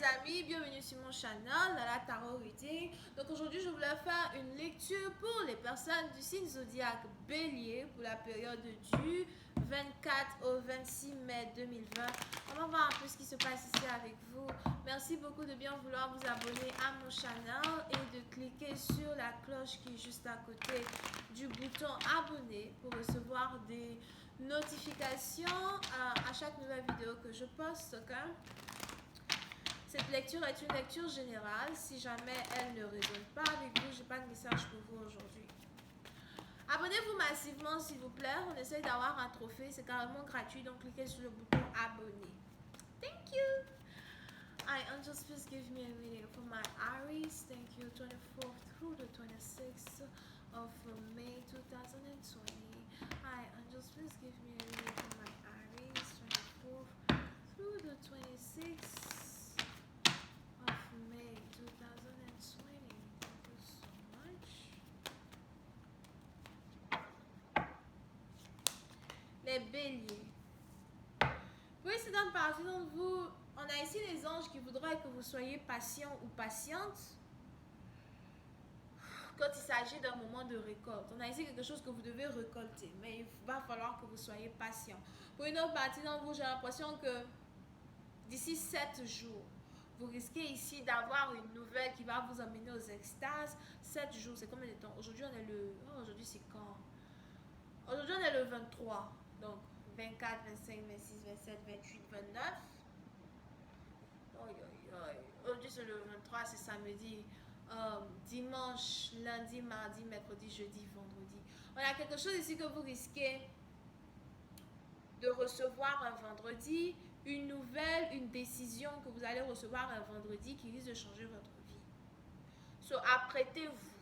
amis, bienvenue sur mon channel, la Tarot Reading. Donc aujourd'hui je voulais faire une lecture pour les personnes du signe zodiaque Bélier pour la période du 24 au 26 mai 2020. On va voir un peu ce qui se passe ici avec vous. Merci beaucoup de bien vouloir vous abonner à mon channel et de cliquer sur la cloche qui est juste à côté du bouton abonner pour recevoir des notifications à chaque nouvelle vidéo que je poste. Okay? Cette lecture est une lecture générale. Si jamais elle ne résonne pas avec vous, je n'ai pas de message pour vous aujourd'hui. Abonnez-vous massivement s'il vous plaît. On essaie d'avoir un trophée. C'est carrément gratuit. Donc cliquez sur le bouton abonner. Thank you. Alright, angels, please give me a reading for my Aries. Thank you. 24th through the 26th of May 2020. Alright, angels, please give me a reading for my Aries. 24th through the 26th of May 2020. Thank you so much. Les béliers. Oui, c'est dans une partie d'entre vous. On a ici les anges qui voudraient que vous soyez patient ou patiente quand il s'agit d'un moment de récolte. On a ici quelque chose que vous devez récolter, mais il va falloir que vous soyez patient. Pour une autre partie d'entre vous, j'ai l'impression que d'ici 7 jours, vous risquez ici d'avoir une nouvelle qui va vous amener aux extases. 7 jours, c'est combien de temps? Aujourd'hui, on est le... Oh, aujourd'hui, c'est quand? Aujourd'hui, on est le 23. Donc, 24, 25, 26, 27, 28, 29. Aujourd'hui, c'est le 23, c'est samedi. Dimanche, lundi, mardi, mercredi, jeudi, vendredi. On a quelque chose ici que vous risquez de recevoir un vendredi, une nouvelle, une décision que vous allez recevoir un vendredi qui risque de changer votre vie. So, apprêtez-vous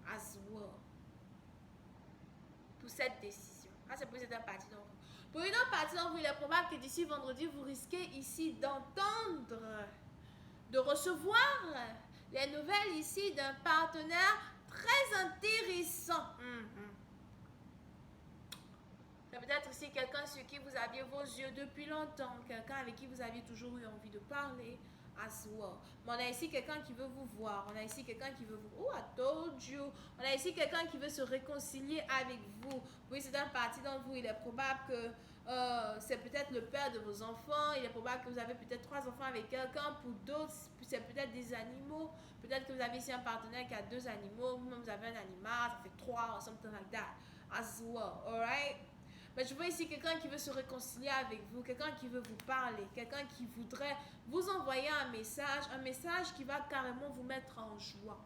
as well pour cette décision. Ah, c'est pour cette partie d'entre vous. Pour une autre partie d'entre vous, il est probable que d'ici vendredi, vous risquez ici d'entendre, de recevoir les nouvelles ici d'un partenaire très intéressant. C'est peut-être aussi quelqu'un sur qui vous aviez vos yeux depuis longtemps, quelqu'un avec qui vous aviez toujours eu envie de parler. As well. Mais on a ici quelqu'un qui veut vous voir. On a ici quelqu'un qui veut vous... Oh, I told you. On a ici quelqu'un qui veut se réconcilier avec vous. Oui, c'est un parti d'entre vous. Il est probable que c'est peut-être le père de vos enfants. Il est probable que vous avez peut-être 3 enfants avec quelqu'un. Pour d'autres, c'est peut-être des animaux. Peut-être que vous avez ici un partenaire qui a 2 animaux. Vous-même, vous avez un animal. Ça fait 3 or something like that. As well. Alright? Mais je vois ici quelqu'un qui veut se réconcilier avec vous, quelqu'un qui veut vous parler, quelqu'un qui voudrait vous envoyer un message qui va carrément vous mettre en joie.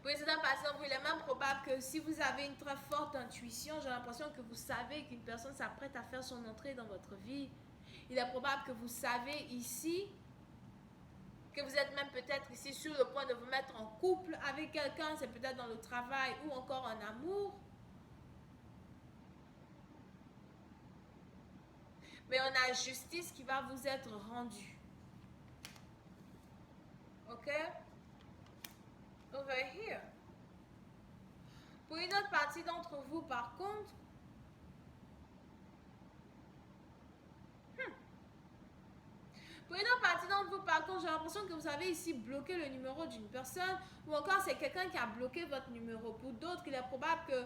Pour certains patients, il est même probable que si vous avez une très forte intuition, j'ai l'impression que vous savez qu'une personne s'apprête à faire son entrée dans votre vie. Il est probable que vous savez ici que vous êtes même peut-être ici sur le point de vous mettre en couple avec quelqu'un, c'est peut-être dans le travail ou encore en amour. Mais on a justice qui va vous être rendue. Ok? Over here. Pour une autre partie d'entre vous, par contre, pour une autre partie d'entre vous, par contre, j'ai l'impression que vous avez ici bloqué le numéro d'une personne ou encore c'est quelqu'un qui a bloqué votre numéro. Pour d'autres, il est probable que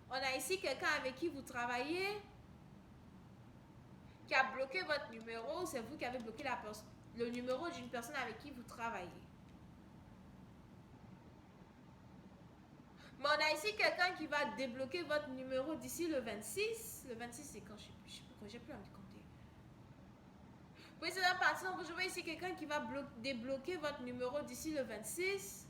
on a ici quelqu'un avec qui vous travaillez qui a bloqué votre numéro, c'est vous qui avez bloqué le numéro d'une personne avec qui vous travaillez. Mais on a ici quelqu'un qui va débloquer votre numéro d'ici le 26. Le 26, c'est quand? Je ne sais plus quand, j'ai plus envie de compter. Oui, c'est la partie. Donc, je vois ici quelqu'un qui va débloquer votre numéro d'ici le 26.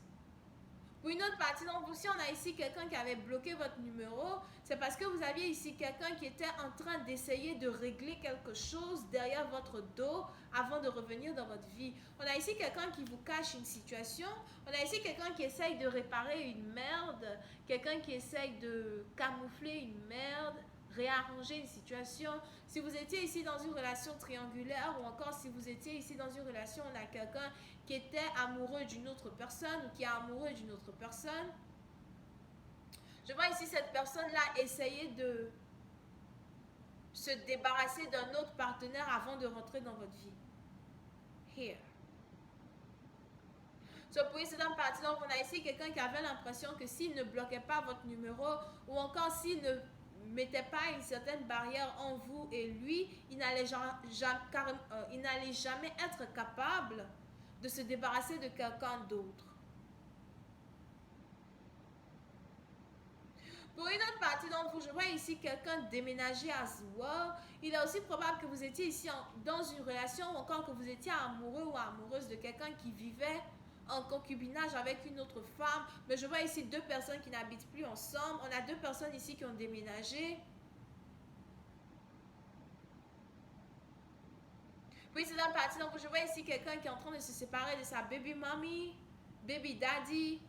Pour une autre partie, donc si on a ici quelqu'un qui avait bloqué votre numéro, c'est parce que vous aviez ici quelqu'un qui était en train d'essayer de régler quelque chose derrière votre dos avant de revenir dans votre vie. On a ici quelqu'un qui vous cache une situation. On a ici quelqu'un qui essaye de réparer une merde, quelqu'un qui essaye de camoufler une merde, réarranger une situation. Si vous étiez ici dans une relation triangulaire ou encore si vous étiez ici dans une relation, on a quelqu'un qui était amoureux d'une autre personne ou qui est amoureux d'une autre personne. Je vois ici cette personne-là essayer de se débarrasser d'un autre partenaire avant de rentrer dans votre vie. here. So, pour cette partie, donc on a ici quelqu'un qui avait l'impression que s'il ne bloquait pas votre numéro ou encore s'il ne mettait pas une certaine barrière en vous et lui, il n'allait jamais être capable de se débarrasser de quelqu'un d'autre. Pour une autre partie d'entre vous, je vois ici quelqu'un déménager à Zoua. Il est aussi probable que vous étiez ici dans une relation ou encore que vous étiez amoureux ou amoureuse de quelqu'un qui vivait en concubinage avec une autre femme. Mais je vois ici deux personnes qui n'habitent plus ensemble. On a deux personnes ici qui ont déménagé. Puis c'est dans la partie, donc je vois ici quelqu'un qui est en train de se séparer de sa baby mommy, baby daddy.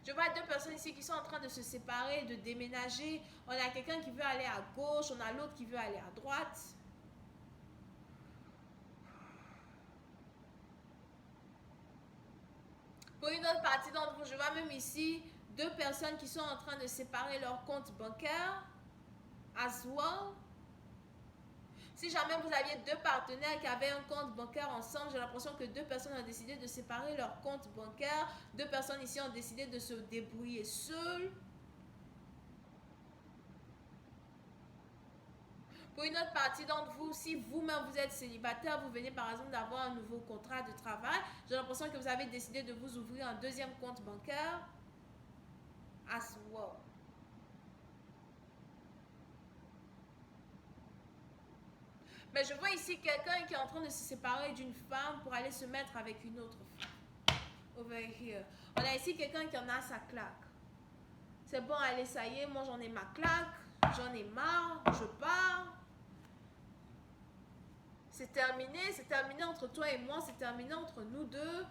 Je vois deux personnes ici qui sont en train de se séparer, de déménager. On a quelqu'un qui veut aller à gauche, on a l'autre qui veut aller à droite. Pour une autre partie d'entre vous, je vois même ici deux personnes qui sont en train de séparer leur compte bancaire as well. Si jamais vous aviez deux partenaires qui avaient un compte bancaire ensemble, j'ai l'impression que deux personnes ont décidé de séparer leur compte bancaire. Deux personnes ici ont décidé de se débrouiller seules. Pour une autre partie d'entre vous, si vous-même vous êtes célibataire, vous venez par exemple d'avoir un nouveau contrat de travail, j'ai l'impression que vous avez décidé de vous ouvrir un deuxième compte bancaire as well. Mais je vois ici quelqu'un qui est en train de se séparer d'une femme pour aller se mettre avec une autre femme. Over here. On a ici quelqu'un qui en a sa claque. C'est bon, allez, ça y est, moi j'en ai ma claque, j'en ai marre, je pars. C'est terminé entre toi et moi, c'est terminé entre nous deux.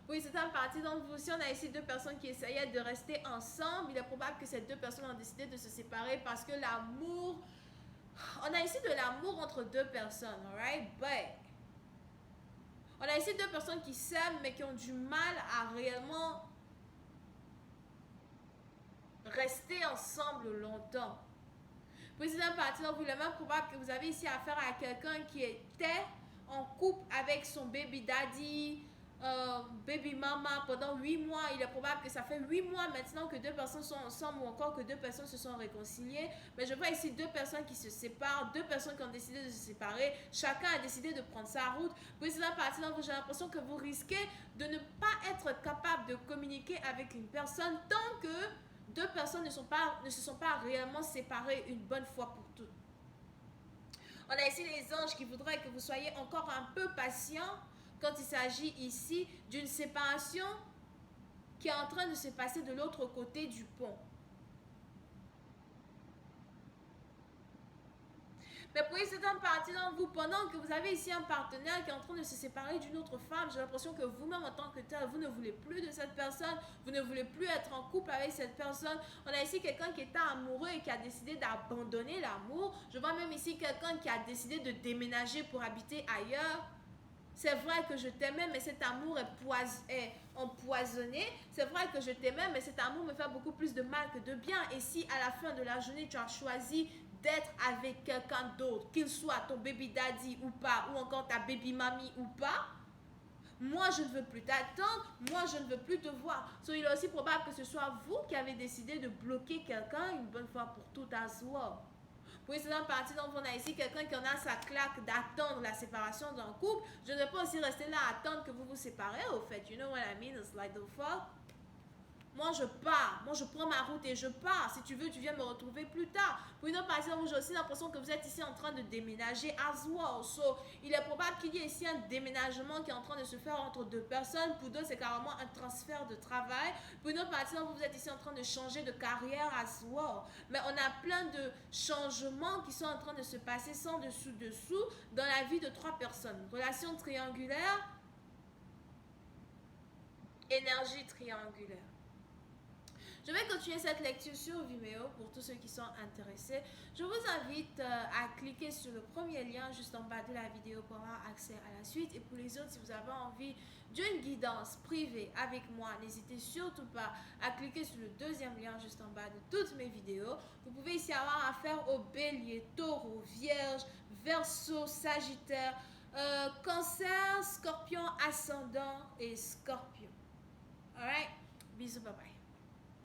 Oui, c'est un parti d'entre vous. Si on a ici deux personnes qui essayaient de rester ensemble, il est probable que ces deux personnes ont décidé de se séparer parce que l'amour... On a ici de l'amour entre deux personnes, alright? But... On a ici deux personnes qui s'aiment mais qui ont du mal à réellement rester ensemble longtemps. Président parti, donc vous, il est même probable que vous avez ici affaire à quelqu'un qui était en couple avec son baby daddy, baby mama pendant 8 mois. Il est probable que ça fait 8 mois maintenant que deux personnes sont ensemble ou encore que deux personnes se sont réconciliées. Mais je vois ici deux personnes qui se séparent, deux personnes qui ont décidé de se séparer. Chacun a décidé de prendre sa route. Président parti, donc j'ai l'impression que vous risquez de ne pas être capable de communiquer avec une personne tant que deux personnes ne se sont pas réellement séparées une bonne fois pour toutes. On a ici les anges qui voudraient que vous soyez encore un peu patient quand il s'agit ici d'une séparation qui est en train de se passer de l'autre côté du pont. Mais pour une certaine partie d'entre vous, pendant que vous avez ici un partenaire qui est en train de se séparer d'une autre femme, j'ai l'impression que vous-même en tant que tel, vous ne voulez plus de cette personne, vous ne voulez plus être en couple avec cette personne. On a ici quelqu'un qui était amoureux et qui a décidé d'abandonner l'amour. Je vois même ici quelqu'un qui a décidé de déménager pour habiter ailleurs. C'est vrai que je t'aimais, mais cet amour est empoisonné. C'est vrai que je t'aimais, mais cet amour me fait beaucoup plus de mal que de bien. Et si à la fin de la journée, tu as choisi d'être avec quelqu'un d'autre, qu'il soit ton baby daddy ou pas, ou encore ta baby mamie ou pas, moi je ne veux plus t'attendre, moi je ne veux plus te voir. So, il est aussi probable que ce soit vous qui avez décidé de bloquer quelqu'un une bonne fois pour toutes as well. Pour une partie d'entre vous, on a ici quelqu'un qui en a sa claque d'attendre la séparation d'un couple. Je ne vais pas aussi rester là à attendre que vous vous séparez, au fait. You know what I mean? It's like the fuck. Moi, je pars. Moi, je prends ma route et je pars. Si tu veux, tu viens me retrouver plus tard. Pour une autre partie, j'ai aussi l'impression que vous êtes ici en train de déménager as well. So, il est probable qu'il y ait ici un déménagement qui est en train de se faire entre deux personnes. Pour d'autres, c'est carrément un transfert de travail. Pour une autre partie, vous êtes ici en train de changer de carrière as well. Mais on a plein de changements qui sont en train de se passer sans dessous dans la vie de trois personnes. Relation triangulaire, énergie triangulaire. Je vais continuer cette lecture sur Vimeo pour tous ceux qui sont intéressés. Je vous invite à cliquer sur le premier lien juste en bas de la vidéo pour avoir accès à la suite. Et pour les autres, si vous avez envie d'une guidance privée avec moi, n'hésitez surtout pas à cliquer sur le deuxième lien juste en bas de toutes mes vidéos. Vous pouvez ici avoir affaire aux béliers, taureaux, vierges, verseaux, sagittaires, Cancer, Scorpion, Ascendant et Scorpion. Alright? Bisous, bye bye.